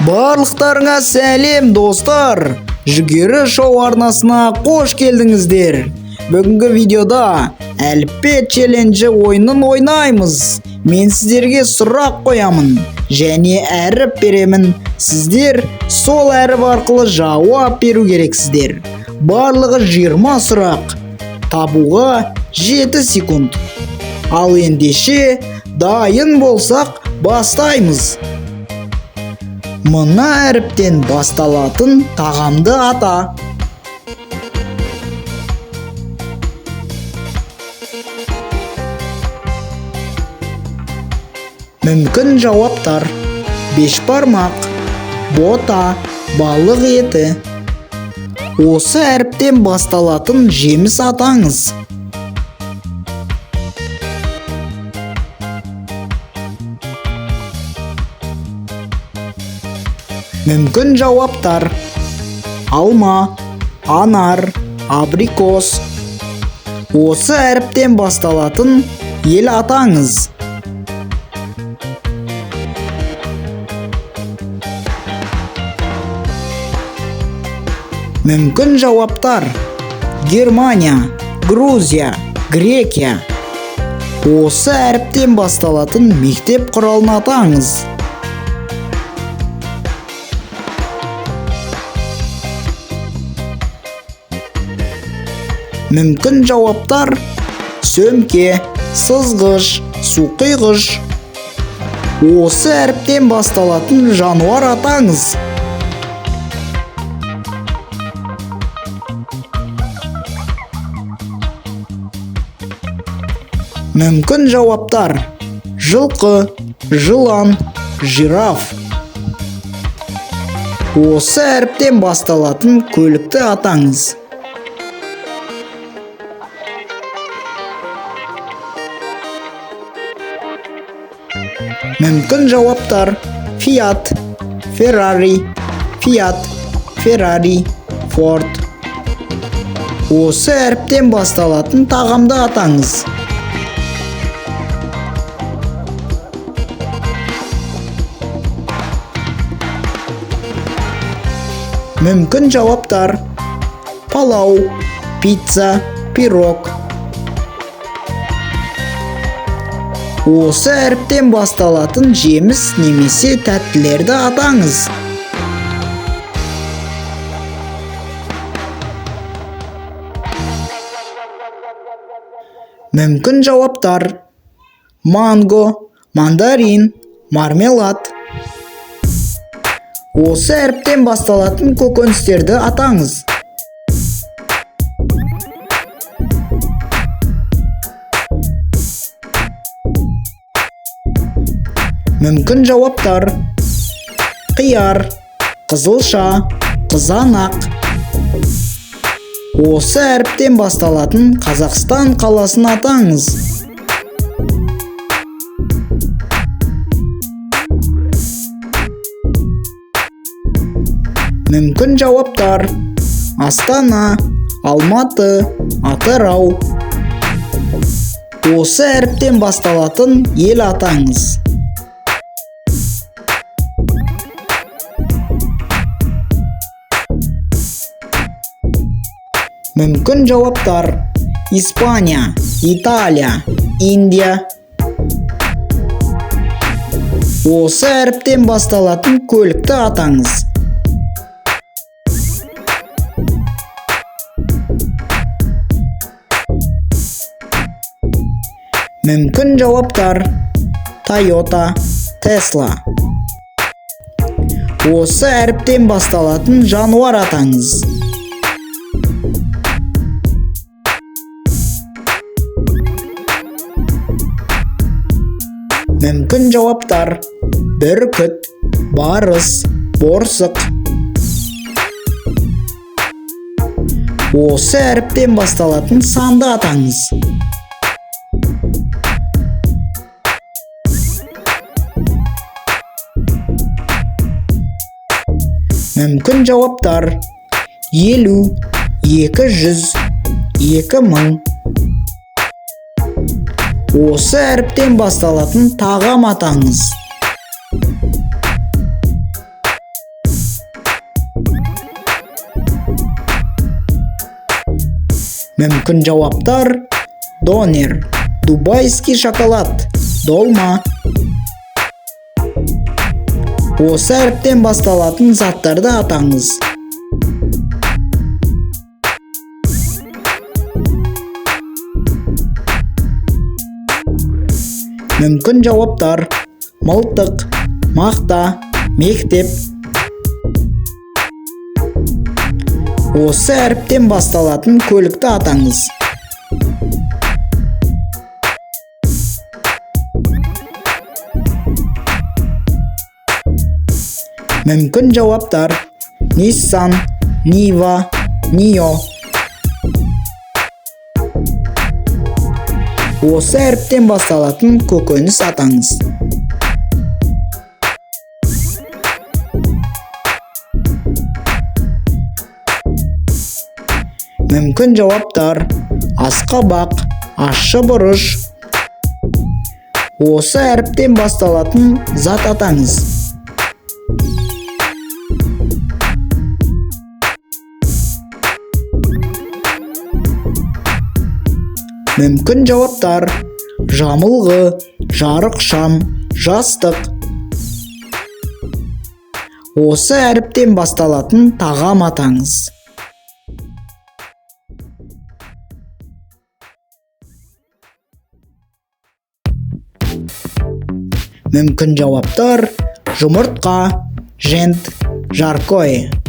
Барлықтарыңа сәлем достар. Жүгері шоу арнасына қош келдіңіздер. Бүгінгі видеода әліппе челленджі ойынын ойнаймыз. Мен сіздерге сұрақ қоямын және әріп беремін. Сіздер сол әріп арқылы жауап беру керексіздер. Барлығы 20 сұрақ. Табуға 7 секунд. Ал ендеше дайын болсақ бастаймыз. Мына әріптен басталатын тағамды ата. Мүмкін жауаптар: бешбармақ, бота, балық еті. Осы әріптен басталатын жеміс атаңыз. Мүмкін жауаптар: алма, анар, абрикос. Осы әріптен басталатын ел атаңыз. Мүмкін жауаптар: Германия, Грузия, Грекия. Осы әріптен басталатын мектеп құралын атаңыз. Мүмкін жауаптар: сөмке, сызғыш, суқиғыш. Осы әріптен басталатын жануар атаңыз. Мүмкін жауаптар: жылқы, жылан, жираф. Осы әріптен басталатын көлікті атаңыз. Мүмкін жауаптар: Фиат, Феррари, Фиат, Феррари, Форд. Осы әріптен басталатын тағамды атаңыз. Мүмкін жауаптар: палау, пицца, пирог. Осы әріптен басталатын жеміс немесе тәттілерді атаңыз. Мүмкін жауаптар: манго, мандарин, мармелад. Осы әріптен басталатын көкөністерді атаңыз. Мүмкін жауаптар: қияр, қызылша, қызанақ. Осы әріптен басталатын Қазақстан қаласын атаңыз. Мүмкін жауаптар: Астана, Алматы, Атырау. Осы әріптен басталатын ел атаңыз. Мүмкін жауаптар: Испания, Италия, Индия. Осы әріптен басталатын көлікті атаңыз. Мүмкін жауаптар: Тойота, Тесла. Осы әріптен басталатын жануар атаңыз. Мүмкін жауаптар: бүркіт, барыс, борсық. Осы әріптен басталатын санды атаңыз. Мүмкін жауаптар: 50, 200, 2000. Осы әріптен басталатын тағам атаңыз. Мүмкін жауаптар: донер, дубайский шоколад, долма. Осы әріптен басталатын заттарды атаңыз. Мүмкін жауаптар: мылтық, мақта, мектеп. Осы әріптен басталатын көлікті атаңыз. Мүмкін жауаптар: Nissan, Niva, Nio. Осы әріптен басталатын көкөніс атаңыз. Мүмкін жауаптар: асқабақ, ащы бұрыш. Осы әріптен басталатын зат атаңыз. Мүмкін жауаптар: жамылғы, жарық шам, жастық. Осы әріптен басталатын тағам атаңыз. Мүмкін жауаптар: жұмыртқа, жент, жаркое.